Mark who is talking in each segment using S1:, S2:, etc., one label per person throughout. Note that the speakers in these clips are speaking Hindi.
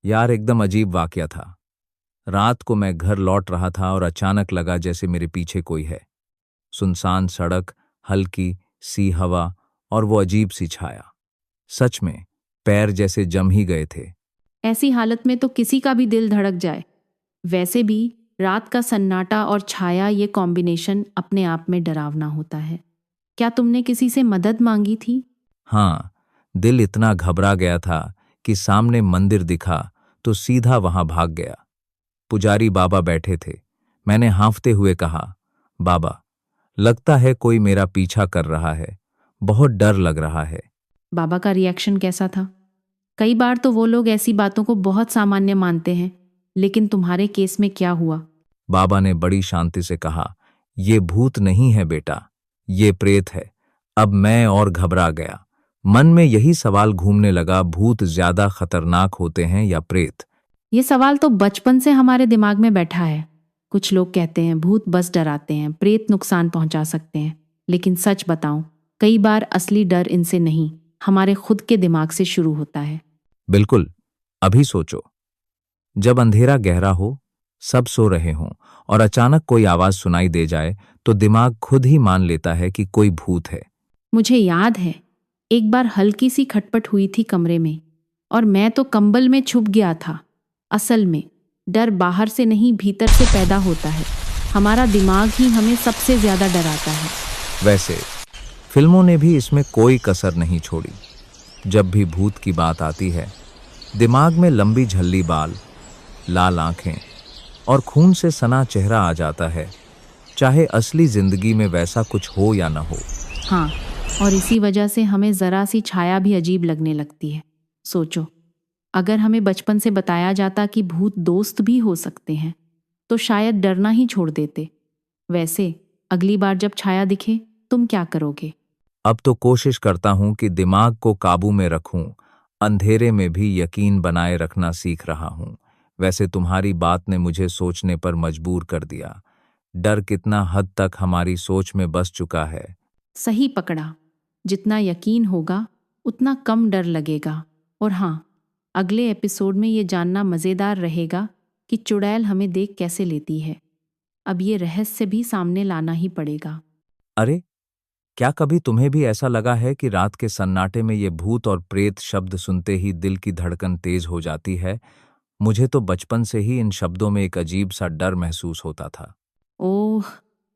S1: यार एकदम अजीब वाकया था। रात को मैं घर लौट रहा था और अचानक लगा जैसे मेरे पीछे कोई है। सुनसान सड़क, हल्की सी हवा और वो अजीब सी छाया। सच में पैर जैसे जम ही गए थे।
S2: ऐसी हालत में तो किसी का भी दिल धड़क जाए। वैसे भी रात का सन्नाटा और छाया, ये कॉम्बिनेशन अपने आप में डरावना होता है। क्या तुमने किसी से मदद मांगी थी?
S1: हाँ, दिल इतना घबरा गया था कि सामने मंदिर दिखा तो सीधा वहां भाग गया। पुजारी बाबा बैठे थे। मैंने हांफते हुए कहा, बाबा, लगता है कोई मेरा पीछा कर रहा है। बहुत डर लग रहा है।
S2: बाबा का रिएक्शन कैसा था? कई बार तो वो लोग ऐसी बातों को बहुत सामान्य मानते हैं, लेकिन तुम्हारे केस में क्या हुआ?
S1: बाबा ने बड़ी शांति से कहा, ये भूत नहीं है बेटा, ये प्रेत है। अब मैं और घबरा गया। मन में यही सवाल घूमने लगा, भूत ज्यादा खतरनाक होते हैं या प्रेत?
S2: ये सवाल तो बचपन से हमारे दिमाग में बैठा है। कुछ लोग कहते हैं भूत बस डराते हैं, प्रेत नुकसान पहुंचा सकते हैं। लेकिन सच बताऊं, कई बार असली डर इनसे नहीं, हमारे खुद के दिमाग से शुरू होता है।
S1: बिल्कुल। अभी सोचो, जब अंधेरा गहरा हो, सब सो रहे हों और अचानक कोई आवाज सुनाई दे जाए तो दिमाग खुद ही मान लेता है कि कोई भूत है।
S2: मुझे याद है, एक बार हल्की सी खटपट हुई थी कमरे में, और मैं तो कंबल में छुप गया था। असल में डर बाहर से नहीं, भीतर से पैदा होता है। हमारा दिमाग ही हमें सबसे ज्यादा डराता है।
S1: वैसे फिल्मों ने भी इसमें कोई कसर नहीं छोड़ी। जब भी भूत की बात आती है, दिमाग में लंबी झल्ली बाल, लाल आंखें और खून से सना चेहरा आ जाता है, चाहे असली जिंदगी में वैसा कुछ हो या न हो।
S2: हाँ, और इसी वजह से हमें जरा सी छाया भी अजीब लगने लगती है। सोचो, अगर हमें बचपन से बताया जाता कि भूत दोस्त भी हो सकते हैं, तो शायद डरना ही छोड़ देते। वैसे अगली बार जब छाया दिखे, तुम क्या करोगे?
S1: अब तो कोशिश करता हूं कि दिमाग को काबू में रखूं। अंधेरे में भी यकीन बनाए रखना सीख रहा हूं। वैसे तुम्हारी बात ने मुझे सोचने पर मजबूर कर दिया। डर कितना हद तक हमारी सोच में बस चुका है।
S2: सही पकड़ा। जितना यकीन होगा, उतना कम डर लगेगा। और हाँ, अगले एपिसोड में ये जानना मज़ेदार रहेगा कि चुड़ैल हमें देख कैसे लेती है। अब ये रहस्य भी सामने लाना ही पड़ेगा।
S1: अरे, क्या कभी तुम्हें भी ऐसा लगा है कि रात के सन्नाटे में ये भूत और प्रेत शब्द सुनते ही दिल की धड़कन तेज हो जाती है? मुझे तो बचपन से ही इन शब्दों में एक अजीब सा डर महसूस होता था।
S2: ओह,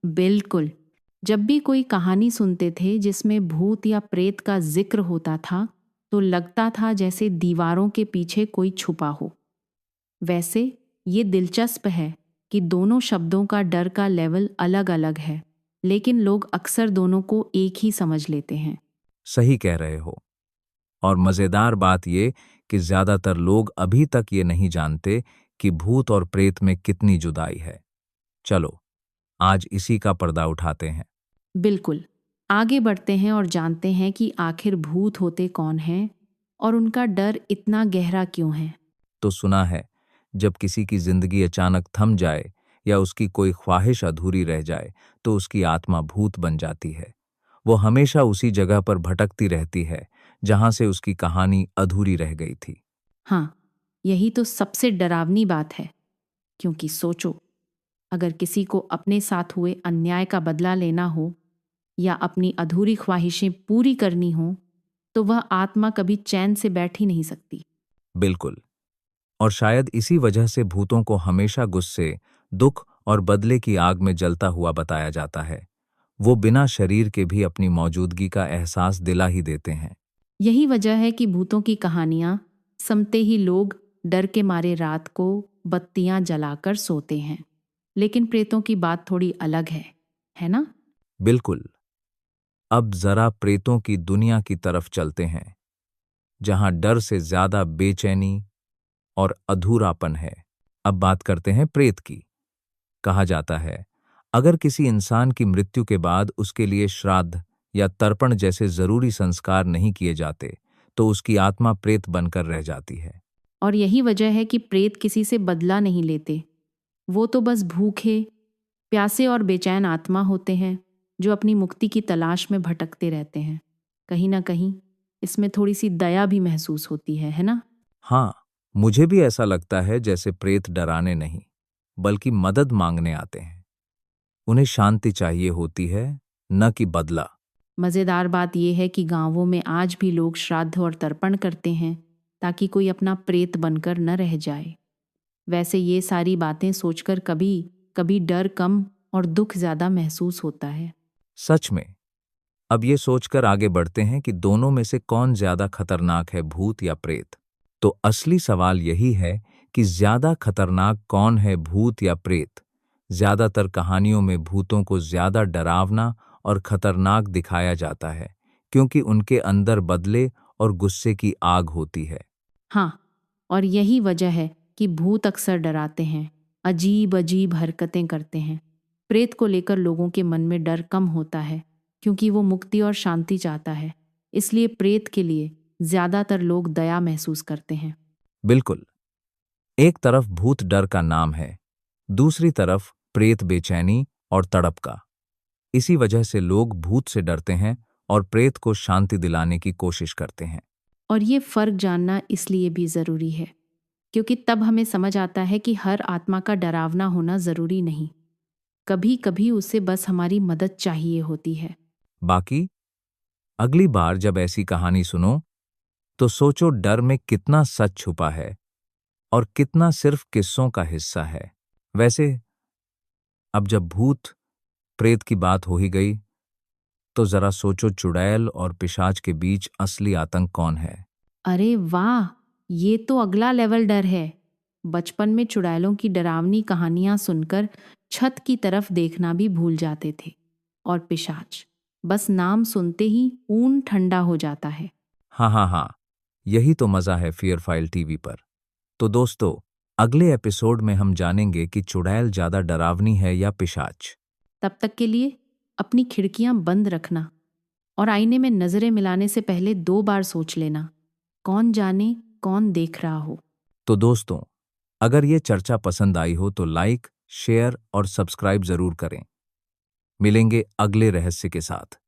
S2: बिल्कुल। जब भी कोई कहानी सुनते थे जिसमें भूत या प्रेत का जिक्र होता था, तो लगता था जैसे दीवारों के पीछे कोई छुपा हो। वैसे ये दिलचस्प है कि दोनों शब्दों का डर का लेवल अलग अलग है, लेकिन लोग अक्सर दोनों को एक ही समझ लेते हैं।
S1: सही कह रहे हो। और मजेदार बात ये कि ज्यादातर लोग अभी तक ये नहीं जानते कि भूत और प्रेत में कितनी जुदाई है। चलो, आज इसी का पर्दा उठाते हैं।
S2: बिल्कुल। आगे बढ़ते हैं और जानते हैं कि आखिर भूत होते कौन हैं और उनका डर इतना गहरा क्यों है।
S1: तो सुना है, जब किसी की जिंदगी अचानक थम जाए या उसकी कोई ख्वाहिश अधूरी रह जाए तो उसकी आत्मा भूत बन जाती है। वो हमेशा उसी जगह पर भटकती रहती है जहां से उसकी कहानी अधूरी रह गई थी।
S2: हाँ, यही तो सबसे डरावनी बात है। क्योंकि सोचो, अगर किसी को अपने साथ हुए अन्याय का बदला लेना हो या अपनी अधूरी ख्वाहिशें पूरी करनी हो, तो वह आत्मा कभी चैन से बैठ ही नहीं सकती।
S1: बिल्कुल। और शायद इसी वजह से भूतों को हमेशा गुस्से, दुख और बदले की आग में जलता हुआ बताया जाता है। वो बिना शरीर के भी अपनी मौजूदगी का एहसास दिला ही देते हैं।
S2: यही वजह है कि भूतों की कहानियां सुनते ही लोग डर के मारे रात को बत्तियां जलाकर सोते हैं। लेकिन प्रेतों की बात थोड़ी अलग है ना?
S1: बिल्कुल। अब जरा प्रेतों की दुनिया की तरफ चलते हैं, जहां डर से ज्यादा बेचैनी और अधूरापन है। अब बात करते हैं प्रेत की। कहा जाता है, अगर किसी इंसान की मृत्यु के बाद उसके लिए श्राद्ध या तर्पण जैसे जरूरी संस्कार नहीं किए जाते, तो उसकी आत्मा प्रेत बनकर रह जाती है।
S2: और यही वजह है कि प्रेत किसी से बदला नहीं लेते। वो तो बस भूखे, प्यासे और बेचैन आत्मा होते हैं जो अपनी मुक्ति की तलाश में भटकते रहते हैं। कहीं ना कहीं इसमें थोड़ी सी दया भी महसूस होती है ना?
S1: हाँ, मुझे भी ऐसा लगता है जैसे प्रेत डराने नहीं, बल्कि मदद मांगने आते हैं। उन्हें शांति चाहिए होती है, न कि बदला।
S2: मज़ेदार बात यह है कि गांवों में आज भी लोग श्राद्ध और तर्पण करते हैं ताकि कोई अपना प्रेत बनकर न रह जाए। वैसे ये सारी बातें सोचकर कभी कभी डर कम और दुख ज़्यादा महसूस होता है।
S1: सच में। अब ये सोचकर आगे बढ़ते हैं कि दोनों में से कौन ज्यादा खतरनाक है, भूत या प्रेत। तो असली सवाल यही है कि ज्यादा खतरनाक कौन है, भूत या प्रेत। ज्यादातर कहानियों में भूतों को ज्यादा डरावना और खतरनाक दिखाया जाता है, क्योंकि उनके अंदर बदले और गुस्से की आग होती है।
S2: हाँ, और यही वजह है कि भूत अक्सर डराते हैं, अजीब अजीब हरकतें करते हैं। प्रेत को लेकर लोगों के मन में डर कम होता है, क्योंकि वो मुक्ति और शांति चाहता है। इसलिए प्रेत के लिए ज्यादातर लोग दया महसूस करते हैं।
S1: बिल्कुल। एक तरफ भूत डर का नाम है, दूसरी तरफ प्रेत बेचैनी और तड़प का। इसी वजह से लोग भूत से डरते हैं और प्रेत को शांति दिलाने की कोशिश करते हैं।
S2: और ये फर्क जानना इसलिए भी जरूरी है, क्योंकि तब हमें समझ आता है कि हर आत्मा का डरावना होना जरूरी नहीं। कभी कभी उसे बस हमारी मदद चाहिए होती है।
S1: बाकी अगली बार जब ऐसी कहानी सुनो, तो सोचो डर में कितना सच छुपा है और कितना सिर्फ किस्सों का हिस्सा है। वैसे अब जब भूत प्रेत की बात हो ही गई, तो जरा सोचो चुड़ैल और पिशाच के बीच असली आतंक कौन है।
S2: अरे वाह, ये तो अगला लेवल डर है। बचपन में चुड़ैलों की डरावनी कहानियां सुनकर छत की तरफ देखना भी भूल जाते थे। और पिशाच, बस नाम सुनते ही ऊन ठंडा हो जाता है।
S1: हाँ हाँ हाँ, यही तो मजा है फियर फाइल टीवी पर। तो दोस्तों, अगले एपिसोड में हम जानेंगे कि चुड़ैल ज्यादा डरावनी है या पिशाच।
S2: तब तक के लिए अपनी खिड़कियां बंद रखना और आईने में नजरें मिलाने से पहले 2 बार सोच लेना, कौन जाने कौन देख रहा हो।
S1: तो दोस्तों, अगर ये चर्चा पसंद आई हो तो लाइक, शेयर और सब्सक्राइब जरूर करें। मिलेंगे अगले रहस्य के साथ।